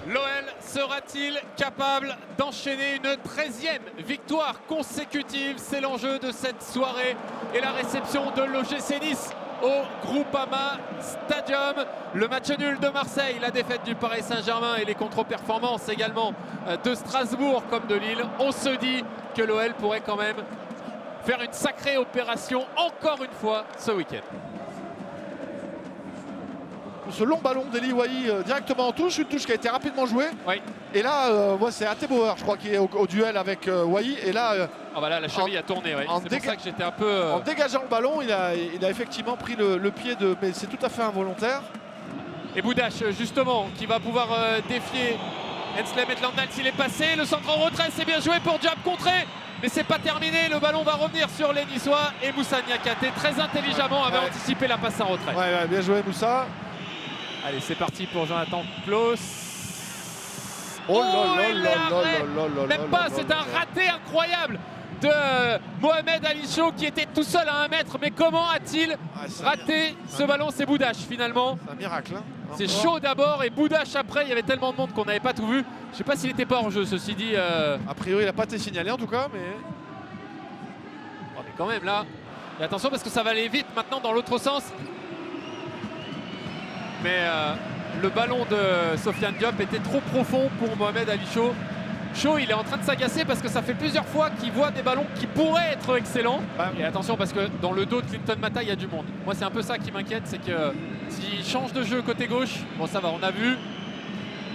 L'OL sera-t-il capable d'enchaîner une 13e victoire consécutive? C'est l'enjeu de cette soirée et la réception de l'OGC Nice au Groupama Stadium. Le match nul de Marseille, la défaite du Paris Saint-Germain et les contre-performances également de Strasbourg comme de Lille. On se dit que l'OL pourrait quand même faire une sacrée opération encore une fois ce week-end. Ce long ballon d'Eli Wahi directement en touche, une touche qui a été rapidement jouée. Oui. Et là, c'est Atebauer, je crois, qui est au duel avec Wahi. Et là, la cheville a tourné. Ouais. C'est pour ça que j'étais un peu. En dégageant le ballon, il a effectivement pris le pied de. Mais c'est tout à fait involontaire. Et Boudache, justement, qui va pouvoir défier Hensley Maitland-Niles. Il est passé. Le centre en retrait, c'est bien joué pour Diab contré. Mais c'est pas terminé. Le ballon va revenir sur les Niçois. Et Moussa Niakhaté, très intelligemment, avait anticipé la passe en retrait. Ouais, bien joué, Moussa. Allez, c'est parti pour Jonathan Klaus. Oh là là. Même pas, c'est un raté incroyable de Mohamed Ali Chaud qui était tout seul à 1 mètre. Mais comment a-t-il raté ce ballon? C'est Boudache finalement. C'est un miracle. Hein. C'est Chaud d'abord et Boudache après. Il y avait tellement de monde qu'on n'avait pas tout vu. Je sais pas s'il n'était pas en jeu, ceci dit. A priori, il n'a pas été signalé en tout cas. Mais quand même là. Et attention parce que ça va aller vite maintenant dans l'autre sens. Mais le ballon de Sofiane Diop était trop profond pour Mohamed Ali Chaud. Chaud, il est en train de s'agacer parce que ça fait plusieurs fois qu'il voit des ballons qui pourraient être excellents. Et attention parce que dans le dos de Clinton Mata, il y a du monde. Moi, c'est un peu ça qui m'inquiète, c'est que s'il change de jeu côté gauche, bon ça va, on a vu.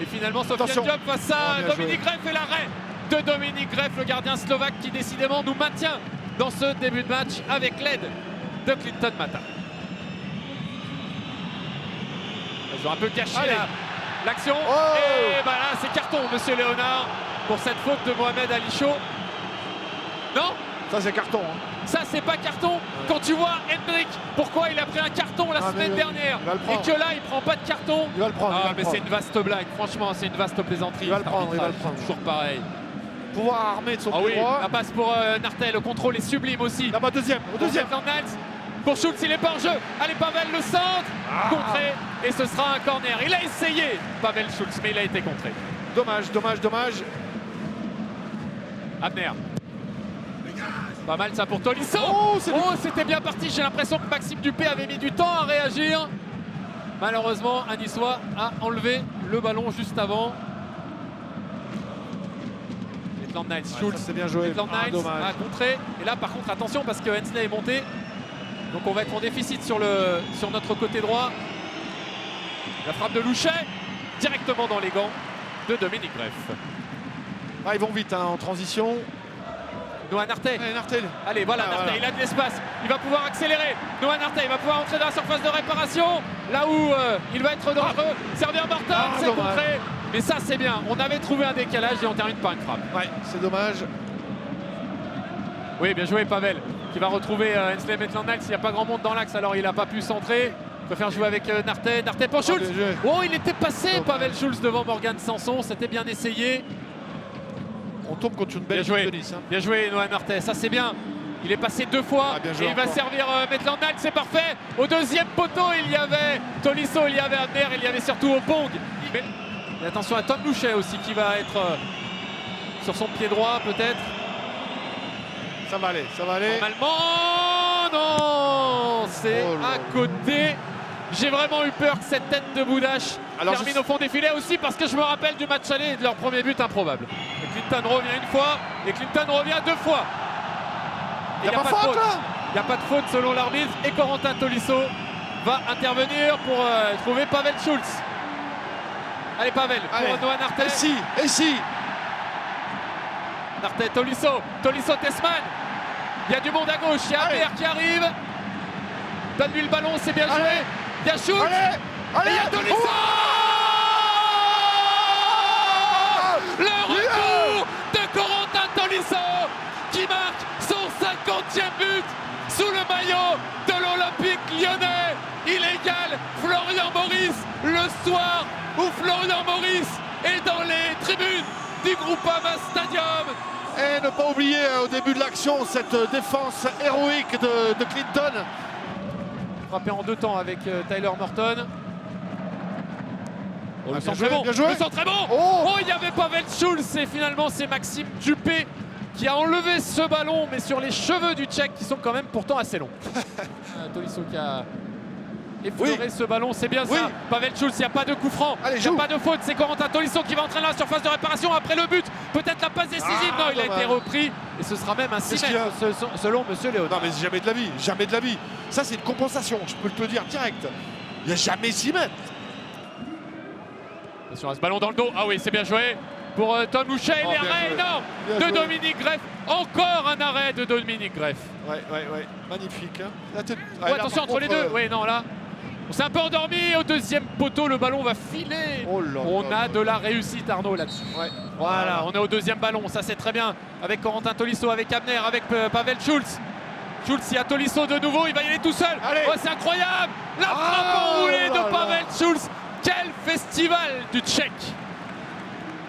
Et finalement, Sofiane Diop face à Dominique Greff et l'arrêt de Dominique Greff, le gardien slovaque qui décidément nous maintient dans ce début de match avec l'aide de Clinton Mata. Ils ont un peu caché l'action. Et là, c'est carton, monsieur Léonard, pour cette faute de Mohamed Ali Chaud. Non? Ça, c'est carton. Hein. Ça, c'est pas carton. Quand tu vois Hendrick, pourquoi il a pris un carton la semaine dernière et que là, il prend pas de carton. Il va le prendre. Mais c'est une vaste blague. Franchement, c'est une vaste plaisanterie. Il va le prendre. Toujours pareil. Pouvoir armé de son pied droit. La passe pour Nartel. Le contrôle est sublime aussi. Là-bas, deuxième. Pour Schultz, il n'est pas en jeu. Allez, Pavel, le centre. Contré. Et ce sera un corner. Il a essayé, Pavel Schultz, mais il a été contré. Dommage. Abner. Pas mal ça pour Tolisso. C'était bien parti. J'ai l'impression que Maxime Dupé avait mis du temps à réagir. Malheureusement, un Niçois a enlevé le ballon juste avant. Maitland-Niles, Schultz. C'est bien joué. Maitland-Niles a contré. Et là, par contre, attention parce que Hensley est monté. Donc on va être en déficit sur notre côté droit. La frappe de Louchet directement dans les gants de Dominique Greff. Ils vont vite en transition. Noah Nartel. Allez, voilà, Nartel, il a de l'espace. Il va pouvoir accélérer. Noah Nartel, il va pouvoir entrer dans la surface de réparation. Là où il va être dangereux. Servir Morton, c'est contré. Mais ça, c'est bien. On avait trouvé un décalage et on termine par une frappe. Ouais, c'est dommage. Oui, bien joué, Pavel, qui va retrouver Hensley Maitland-Niles. Il n'y a pas grand monde dans l'axe, alors il n'a pas pu centrer. Il peut faire jouer avec Nartel. Nartel pour Schultz. Il était passé, Pavel Schultz, devant Morgan Sanson. C'était bien essayé. On tombe contre une belle équipe de Nice. Bien joué, Noah Nartel. Ça, c'est bien. Il est passé 2 fois et il va servir Maitland-Niles. C'est parfait. Au deuxième poteau, il y avait Tolisso, il y avait Abner, il y avait surtout Opong. Mais attention à Tom Louchet aussi qui va être sur son pied droit, peut-être. Ça va aller. Normalement, non, c'est à côté. J'ai vraiment eu peur que cette tête de Boudache termine au fond des filets aussi parce que je me rappelle du match aller et de leur premier but improbable. Et Clinton revient 1 fois et Clinton revient 2 fois. Il n'y a pas de faute là. Il n'y a pas de faute selon l'arbitre et Corentin Tolisso va intervenir pour trouver Pavel Schultz. Allez, Pavel, pour Noah Nartel. Et si Nartel, Tolisso, Tessman. Il y a du monde à gauche, il y a Abner qui arrive. Donne-lui le ballon, c'est bien joué. Il y a Schultz. Et il y a Tolisso. Le retour de Corentin Tolisso qui marque son 50e but sous le maillot de l'Olympique Lyonnais. Il égale Florian Maurice le soir où Florian Maurice est dans les tribunes du Groupama Stadium. Et ne pas oublier au début de l'action cette défense héroïque de Clinton. Frappé en 2 temps avec Tyler Morton. Oh, le centre joué, est bon. bien joué. Le centre est bon. Oh, Oh, il n'y avait pas Schulz et finalement c'est Maxime Dupé qui a enlevé ce ballon, mais sur les cheveux du Tchèque qui sont quand même pourtant assez longs. Tolisso qui a effleuré ce ballon, c'est bien ça. Pavel Schulz, il n'y a pas de coup franc, il n'y a pas de faute, c'est Corentin Tolisso qui va entraîner la surface de réparation après le but. Peut-être la passe décisive, non, il a été repris et ce sera même un 6 mètres selon Monsieur Léonard. non mais jamais de la vie, jamais de la vie. Ça c'est une compensation, je peux te le dire direct. Il n'y a jamais 6 mètres. Attention à ce ballon dans le dos, ah oui, c'est bien joué pour Tom Louchet, et l'arrêt énorme de Dominique Greff. Encore un arrêt de Dominique Greff. Ouais, magnifique. Hein. Attention entre les deux, oui, non, là. On s'est un peu endormi au deuxième poteau, le ballon va filer. On a de la réussite, Arnaud, là-dessus. Voilà, on est au deuxième ballon, ça c'est très bien. Avec Corentin Tolisso, avec Abner, avec Pavel Schulz. Schulz, il y a Tolisso de nouveau, il va y aller tout seul. Oh, c'est incroyable. La frappe enroulée de Pavel Schulz. Quel festival du Tchèque.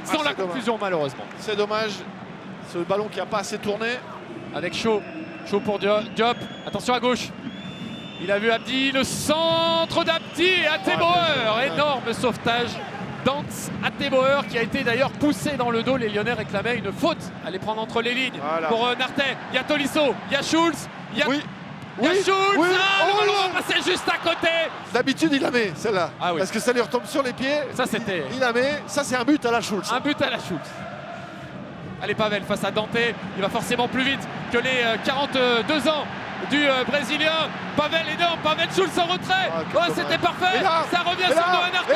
Sans la confusion, malheureusement. C'est dommage. Ce ballon qui n'a pas assez tourné. Avec Shaw pour Diop. Attention à gauche. Il a vu Abdi, le centre d'Abdi et Attebauer. Énorme sauvetage d'Hans Attebauer qui a été d'ailleurs poussé dans le dos. Les Lyonnais réclamaient une faute. Aller prendre entre les lignes pour Nartet. Il y a Tolisso, il y a Schulz. Il y a Schulz. Le ballon va passer juste à côté. D'habitude, il la met celle-là. Parce que ça lui retombe sur les pieds. Ça, c'était. Il la met. Ça, c'est un but à la Schulz. Un but à la Schulz. Allez, Pavel face à Dante. Il va forcément plus vite que les 42 ans du Brésilien. Pavel énorme. Pavel Schulz en retrait. C'était parfait. Ça revient sur Noah Nartet.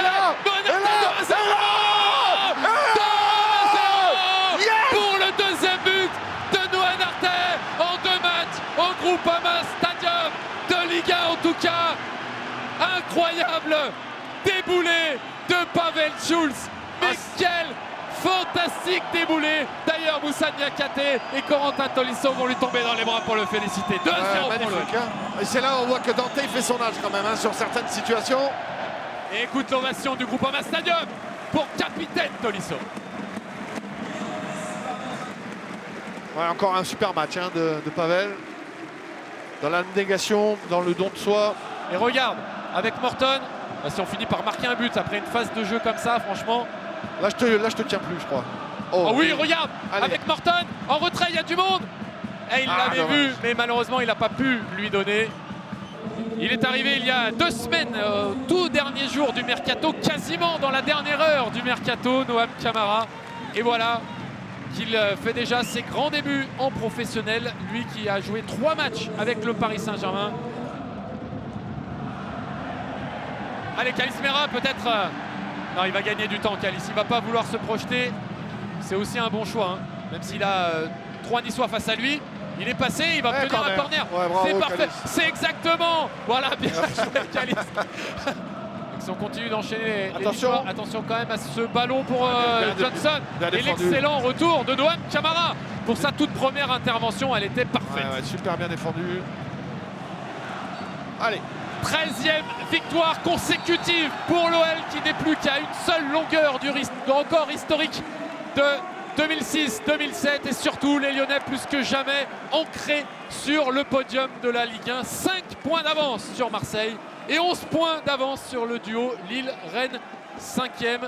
Pour le deuxième but de Noah Nartet en 2 matchs au Groupama Stadium de Ligue 1 en tout cas. Incroyable déboulé de Pavel Schulz. Mais quel fantastique déboulé. D'ailleurs, Moussa Niakate et Corentin Tolisso vont lui tomber dans les bras pour le féliciter. 2-0 pour l'OL. Et c'est là où on voit que Dante il fait son âge quand même sur certaines situations. Et écoute l'ovation du Groupama Stadium pour capitaine Tolisso. Encore un super match de Pavel. Dans la négation, dans le don de soi. Et regarde, avec Morton, si on finit par marquer un but après une phase de jeu comme ça, franchement. Là, je te tiens plus, je crois. Oh oui, regarde, avec Morton, en retrait, il y a du monde. Et il l'avait vu, mais malheureusement, il n'a pas pu lui donner. Il est arrivé il y a 2 semaines, au tout dernier jour du Mercato, quasiment dans la dernière heure du Mercato, Noam Camara. Et voilà qu'il fait déjà ses grands débuts en professionnel. Lui qui a joué 3 matchs avec le Paris Saint-Germain. Allez, Calis Mera, peut-être. Non, il va gagner du temps, Calis. Il ne va pas vouloir se projeter. C'est aussi un bon choix. Même s'il a 3 Niçois face à lui. Il est passé, il va obtenir un corner. C'est parfait. C'est exactement. Voilà, bien joué, Calis. Si on continue d'enchaîner les victoires, attention quand même à ce ballon pour Johnson. Et l'excellent retour de Noam Camara. Pour sa toute première intervention, elle était parfaite. Super bien défendu. Allez. 13e victoire consécutive pour l'OL qui n'est plus qu'à une seule longueur du record historique de 2006-2007 et surtout les Lyonnais plus que jamais ancrés sur le podium de la Ligue 1. 5 points d'avance sur Marseille et 11 points d'avance sur le duo Lille-Rennes 5e.